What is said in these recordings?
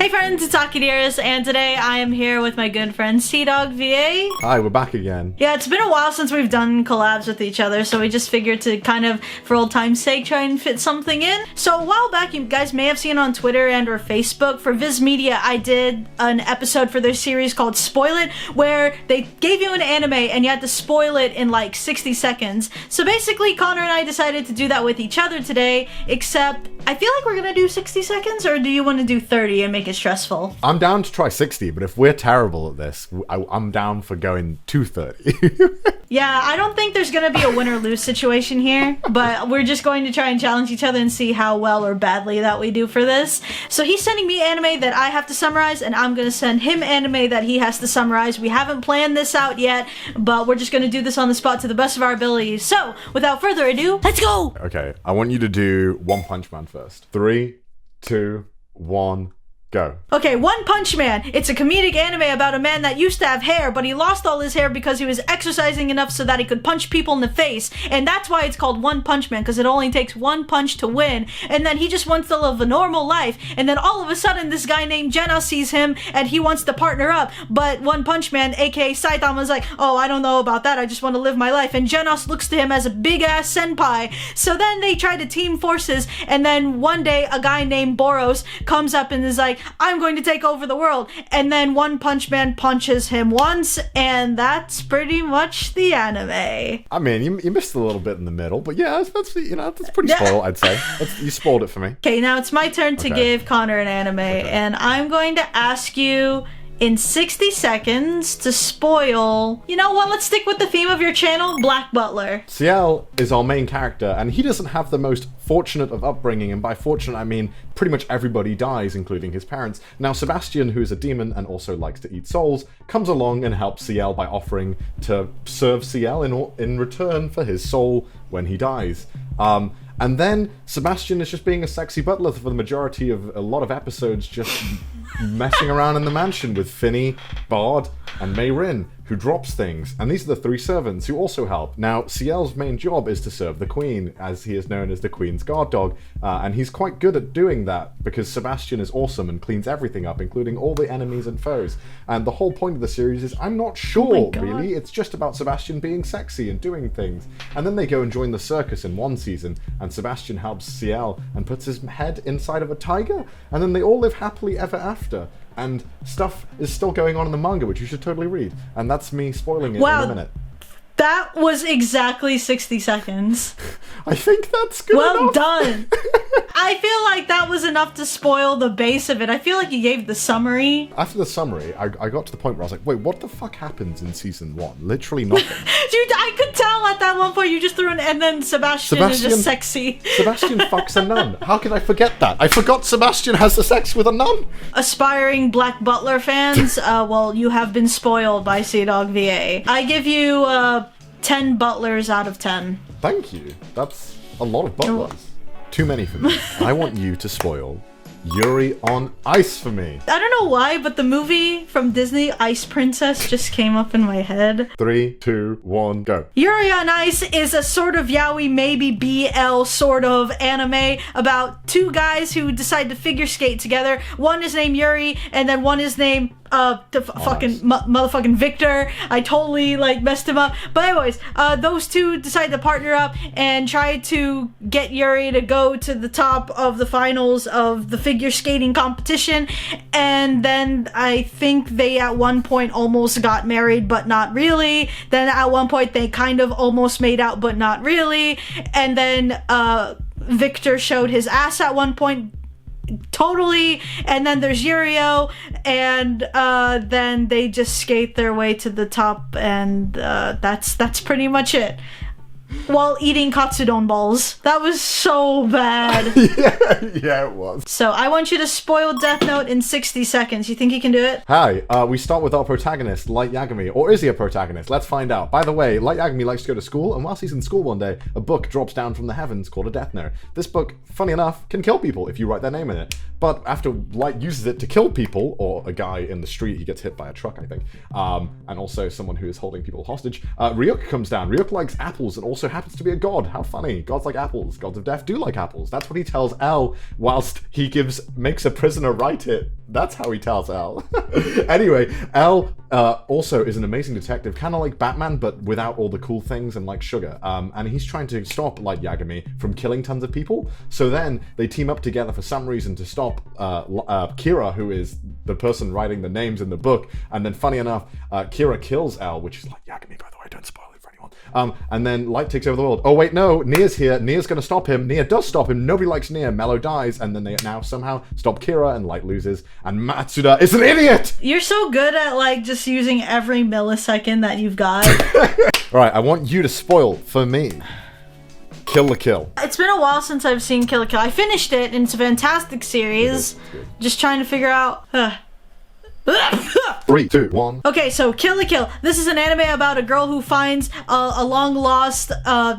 Hey friends, it's akidearest, and today I am here with my good friend CDawgVA. Hi, we're back again. Yeah, it's been a while since we've done collabs with each other, so we just figured to kind of, for old time's sake, try and fit something in. So a while back, you guys may have seen on Twitter and or Facebook, for Viz Media, I did an episode for their series called Spoil It, where they gave you an anime and you had to spoil it in like 60 seconds. So basically, Connor and I decided to do that with each other today, except I feel like we're gonna do 60 seconds, or do you want to do 30 and make it stressful? I'm down to try 60, but if we're terrible at this, I'm down for going to 30. Yeah, I don't think there's gonna be a win or lose situation here, but we're just going to try and challenge each other and see how well or badly that we do for this. So he's sending me anime that I have to summarize, and I'm gonna send him anime that he has to summarize. We haven't planned this out yet, but we're just gonna do this on the spot to the best of our abilities. So, without further ado, let's go! Okay, I want you to do One Punch Man first. 3, 2, 1, go. Okay, One Punch Man. It's a comedic anime about a man that used to have hair, but he lost all his hair because he was exercising enough so that he could punch people in the face. And that's why it's called One Punch Man, because it only takes one punch to win. And then he just wants to live a normal life. And then all of a sudden, this guy named Jenna sees him, and he wants to partner up. But One Punch Man, aka Saitama's like, oh, I don't know about that. I just want to live my life. And Genos looks to him as a big-ass senpai. So then they try to team forces, and then one day, a guy named Boros comes up and is like, I'm going to take over the world. And then One Punch Man punches him once, and that's pretty much the anime. I mean, you missed a little bit in the middle, but yeah, that's pretty spoiled, I'd say. You spoiled it for me. Okay, now it's my turn to give Connor an anime, and I'm going to ask you in 60 seconds to spoil, you know what, let's stick with the theme of your channel, Black Butler. Ciel is our main character, and he doesn't have the most fortunate of upbringing, and by fortunate I mean pretty much everybody dies, including his parents. Now Sebastian, who is a demon and also likes to eat souls, comes along and helps Ciel by offering to serve Ciel in return for his soul when he dies. And then Sebastian is just being a sexy butler for the majority of a lot of episodes, just messing around in the mansion with Finny, Bard, and Mayrin, who drops things. And these are the three servants who also help. Now, Ciel's main job is to serve the queen, as he is known as the queen's guard dog, and he's quite good at doing that because Sebastian is awesome and cleans everything up, including all the enemies and foes. And the whole point of the series is, I'm not sure, really. It's just about Sebastian being sexy and doing things. And then they go and join the circus in one season, and Sebastian helps Ciel and puts his head inside of a tiger, and then they all live happily ever after. And stuff is still going on in the manga, which you should totally read. And that's me spoiling it in a minute. That was exactly 60 seconds. I think that's good Well enough. done. I feel like that was enough to spoil the base of it. I feel like you gave the summary. After the summary, I got to the point where I was like, wait, what the fuck happens in season 1? Literally nothing. Dude, I could tell at that one point you just threw an and then Sebastian is just sexy. Sebastian fucks a nun. How could I forget that? I forgot Sebastian has the sex with a nun. Aspiring Black Butler fans, well, you have been spoiled by CDawgVA. I give you 10 butlers out of 10. Thank you. That's a lot of butlers. Too many for me. I want you to spoil Yuri on Ice for me. I don't know why, but the movie from Disney, Ice Princess, just came up in my head. 3, 2, 1, go. Yuri on Ice is a sort of yaoi, maybe BL sort of anime about two guys who decide to figure skate together. One is named Yuri, and then one is named motherfucking Victor. I totally messed him up. But anyways, those two decide to partner up and try to get Yuri to go to the top of the finals of the figure skating competition. And then I think they at one point almost got married, but not really. Then at one point they kind of almost made out, but not really. And then Victor showed his ass at one point. Totally. And then there's Yurio, and then they just skate their way to the top, and that's pretty much it. While eating katsudon balls. That was so bad. yeah, it was. So I want you to spoil Death Note in 60 seconds. You think you can do it? Hi, we start with our protagonist, Light Yagami. Or is he a protagonist? Let's find out. By the way, Light Yagami likes to go to school, and whilst he's in school one day, a book drops down from the heavens called a Death Note. This book, funny enough, can kill people if you write their name in it. But after Light uses it to kill people, or a guy in the street, he gets hit by a truck, I think, and also someone who is holding people hostage, Ryuk comes down. Ryuk likes apples and also also happens to be a god. How funny. Gods like apples. Gods of death do like apples. That's what he tells Elle whilst he makes a prisoner write it. That's how he tells Elle. Anyway, Elle also is an amazing detective, kind of like Batman, but without all the cool things and like sugar. And he's trying to stop Light Yagami from killing tons of people. So then they team up together for some reason to stop Kira, who is the person writing the names in the book. And then funny enough, Kira kills Elle, which is Light Yagami, by the way, don't spoil it for anyone. And then Light takes over the world. Oh wait, no, Nia's here. Nia's gonna stop him. Nia does stop him. Nobody likes Nia. Mello dies, and then they now somehow stop Kira, and Light loses. And Matsuda is an idiot! You're so good at, like, just using every millisecond that you've got. Alright, I want you to spoil for me Kill la Kill. It's been a while since I've seen Kill la Kill. I finished it, and it's a fantastic series. It's good. Just trying to figure out... 3, 2, 1. Okay, so Kill la Kill. This is an anime about a girl who finds a long-lost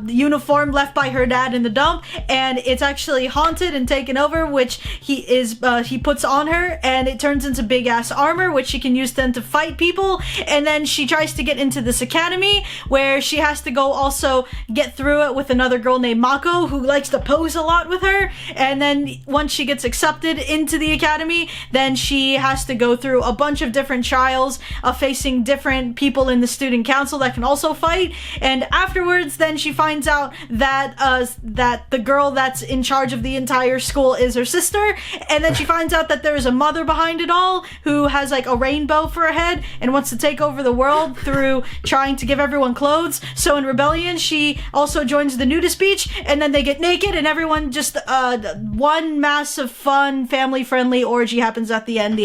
uniform left by her dad in the dump, and it's actually haunted and taken over, which he puts on her, and it turns into big-ass armor, which she can use then to fight people, and then she tries to get into this academy, where she has to go also get through it with another girl named Mako, who likes to pose a lot with her, and then once she gets accepted into the academy, then she has to go through a bunch of different trials facing different people in the student council that can also fight, and afterwards then she finds out that that the girl that's in charge of the entire school is her sister, and then she finds out that there is a mother behind it all who has like a rainbow for a head and wants to take over the world through trying to give everyone clothes. So in rebellion she also joins the nudist beach, and then they get naked and everyone just one massive fun family friendly orgy happens at the end.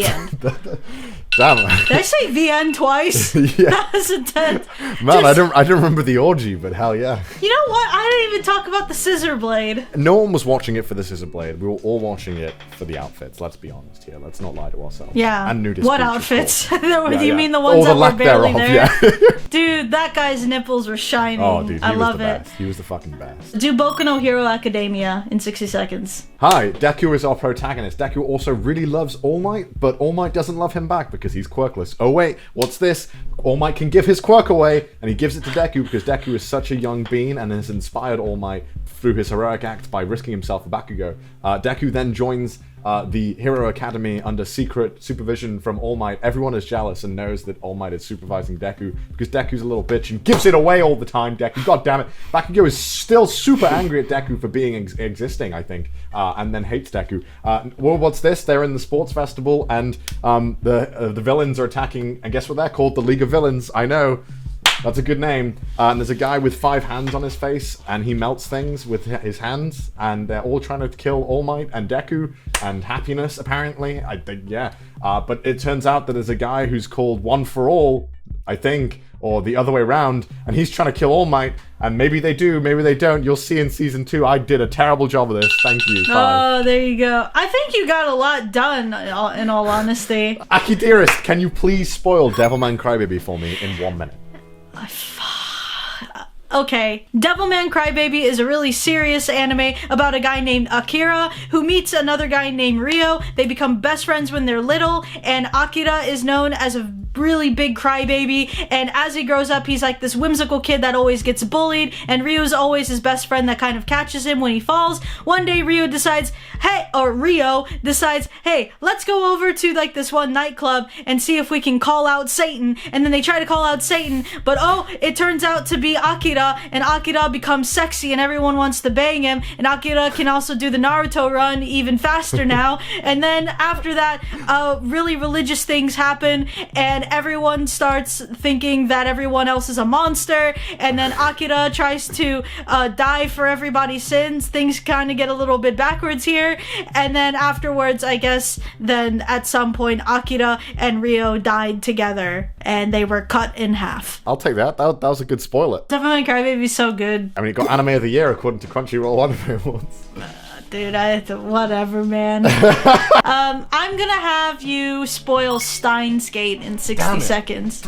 Damn. Did I say the end twice? Yeah. That was intense. Man, I don't remember the orgy, but hell yeah. You know what? I didn't even talk about the scissor blade. No one was watching it for the scissor blade. We were all watching it for the outfits. Let's be honest here. Let's not lie to ourselves. Yeah. And nudist what beach, of outfits? course. You mean the ones the that lack were barely thereof, there? Yeah. Dude, that guy's nipples were shining. Oh, dude, I he was love the it. best. He was the fucking best. Do Boku no Hero Academia in 60 seconds. Hi, Deku is our protagonist. Deku also really loves All Might, but All Might doesn't love him back because he's quirkless. Oh wait, what's this? All Might can give his quirk away, and he gives it to Deku because Deku is such a young bean and has inspired All Might through his heroic act by risking himself for Bakugo. Deku then joins the Hero Academy under secret supervision from All Might. Everyone is jealous and knows that All Might is supervising Deku because Deku's a little bitch and gives it away all the time, Deku. God damn it. Bakugo is still super angry at Deku for being existing, I think, and then hates Deku. Well, what's this? They're in the sports festival and the villains are attacking, and guess what they're called? The League of Villains. I know. That's a good name. And there's a guy with 5 hands on his face, and he melts things with his hands, and they're all trying to kill All Might and Deku and Happiness, apparently. I think, yeah. But it turns out that there's a guy who's called One for All, I think, or the other way around, and he's trying to kill All Might, and maybe they do, maybe they don't. You'll see in season 2. I did a terrible job of this. Thank you. Bye. Oh, there you go. I think you got a lot done, in all honesty. akidearest, can you please spoil Devilman Crybaby for me in 1 minute? Okay, Devilman Crybaby is a really serious anime about a guy named Akira who meets another guy named Ryo. They become best friends when they're little, and Akira is known as a really big crybaby, and as he grows up he's like this whimsical kid that always gets bullied, and Ryo's always his best friend that kind of catches him when he falls. One day Ryo decides, hey, let's go over to like this one nightclub and see if we can call out Satan. And then they try to call out Satan, but oh, it turns out to be Akira, and Akira becomes sexy and everyone wants to bang him, and Akira can also do the Naruto run even faster now. And then after that, really religious things happen, and everyone starts thinking that everyone else is a monster, and then Akira tries to die for everybody's sins. Things kind of get a little bit backwards here, and then afterwards, I guess, then at some point, Akira and Ryo died together, and they were cut in half. I'll take that. That was a good spoiler. Devilman Crybaby's so good. I mean, it got Anime of the Year according to Crunchyroll Anime Awards. Dude, whatever, man. I'm gonna have you spoil Steins Gate in 60 seconds.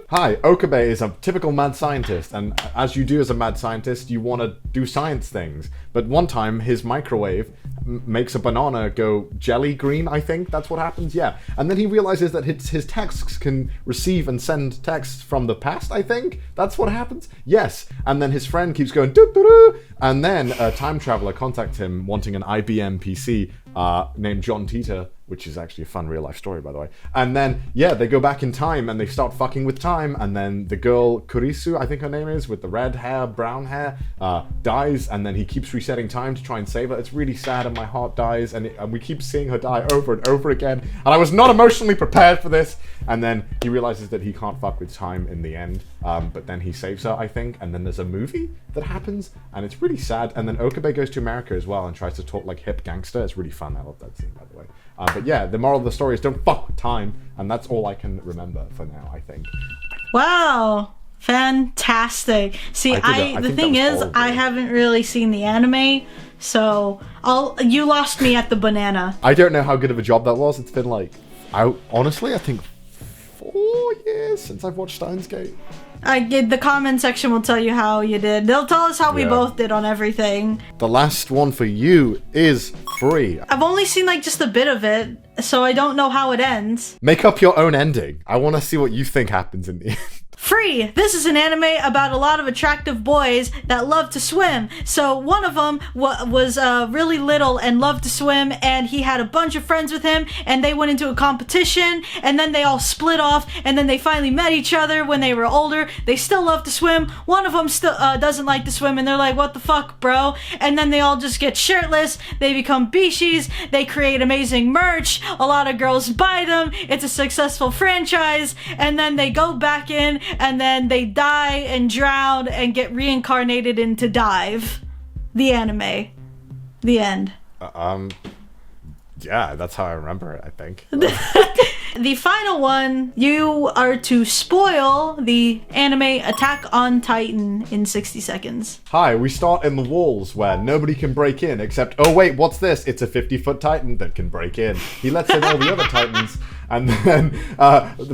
Hi, Okabe is a typical mad scientist, and as you do as a mad scientist, you want to do science things. But one time, his microwave makes a banana go jelly green, I think that's what happens, yeah. And then he realizes that his texts can receive and send texts from the past, I think? That's what happens? Yes. And then his friend keeps going, doo-doo-doo, and then a time traveler contacts him wanting an IBM PC named John Titor, which is actually a fun real-life story, by the way. And then, yeah, they go back in time, and they start fucking with time, and then the girl, Kurisu, I think her name is, with the red hair, brown hair, dies, and then he keeps resetting time to try and save her. It's really sad, and my heart dies, and we keep seeing her die over and over again, and I was not emotionally prepared for this. And then he realizes that he can't fuck with time in the end, but then he saves her, I think, and then there's a movie that happens, and it's really sad, and then Okabe goes to America as well and tries to talk like hip gangster. It's really fun. I love that scene, by the way. But yeah, the moral of the story is don't fuck with time, and that's all I can remember for now, I think. Wow. Fantastic. See, the thing is, I haven't really seen the anime, so you lost me at the banana. I don't know how good of a job that was. It's been like, honestly, I think 4 years since I've watched Steins Gate. The comment section will tell you how you did. They'll tell us how we both did on everything. The last one for you is Free. I've only seen like just a bit of it, so I don't know how it ends. Make up your own ending. I want to see what you think happens in the end. Free! This is an anime about a lot of attractive boys that love to swim. So one of them was really little and loved to swim, and he had a bunch of friends with him, and they went into a competition, and then they all split off, and then they finally met each other when they were older. They still love to swim. One of them still doesn't like to swim, and they're like, what the fuck, bro? And then they all just get shirtless. They become beashies. They create amazing merch. A lot of girls buy them. It's a successful franchise, and then they go back in, and then they die and drown and get reincarnated into Dive. The anime. The end. Yeah, that's how I remember it, I think. The final one, you are to spoil the anime Attack on Titan in 60 seconds. Hi, we start in the walls where nobody can break in except, oh wait, what's this? It's a 50-foot Titan that can break in. He lets in all the other Titans, and then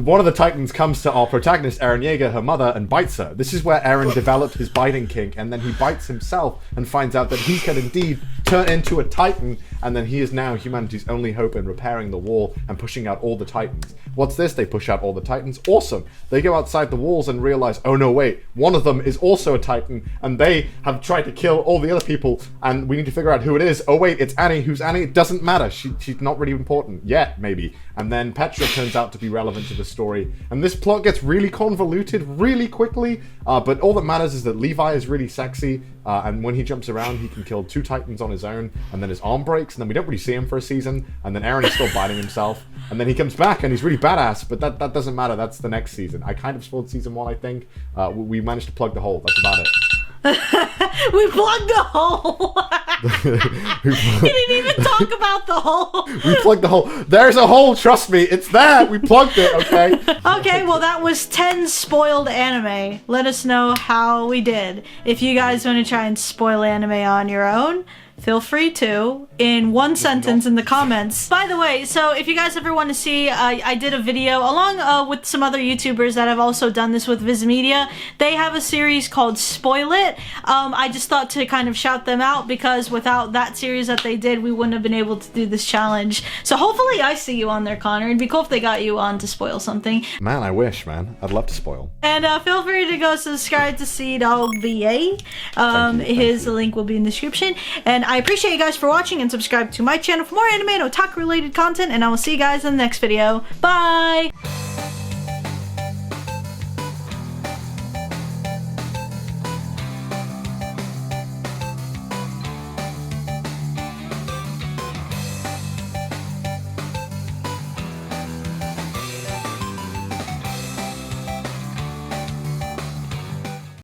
one of the Titans comes to our protagonist, Eren Yeager, her mother, and bites her. This is where Eren developed his biting kink, and then he bites himself and finds out that he can indeed turn into a Titan, and then he is now humanity's only hope in repairing the wall and pushing out all the Titans. What's this? They push out all the Titans. Awesome. They go outside the walls and realize, oh no, wait, one of them is also a Titan, and they have tried to kill all the other people, and we need to figure out who it is. Oh wait, it's Annie. Who's Annie? It doesn't matter. She's not really important yet, maybe. And then Petra turns out to be relevant to the story, and this plot gets really convoluted really quickly, but all that matters is that Levi is really sexy, and when he jumps around, he can kill 2 Titans on his own, and then his arm breaks, and then we don't really see him for a season, and then Eren is still biting himself, and then he comes back, and he's really badass, but that doesn't matter. That's the next season. I kind of spoiled season 1, I think. We managed to plug the hole. That's about it. We plugged the hole. You didn't even talk about the hole. We plugged the hole. There's a hole, trust me. It's there. We plugged it, okay? Okay, well that was 10 spoiled anime. Let us know how we did. If you guys want to try and spoil anime on your own, feel free to, in one sentence in the comments. By the way, so if you guys ever want to see, I did a video along with some other YouTubers that have also done this with Viz Media. They have a series called Spoil It. I just thought to kind of shout them out because without that series that they did, we wouldn't have been able to do this challenge. So hopefully I see you on there, Connor. It'd be cool if they got you on to spoil something. Man, I wish, man. I'd love to spoil. And feel free to go subscribe to CDawgVA. His link will be in the description. And I appreciate you guys for watching and subscribe to my channel for more anime and otaku related content, and I will see you guys in the next video. Bye!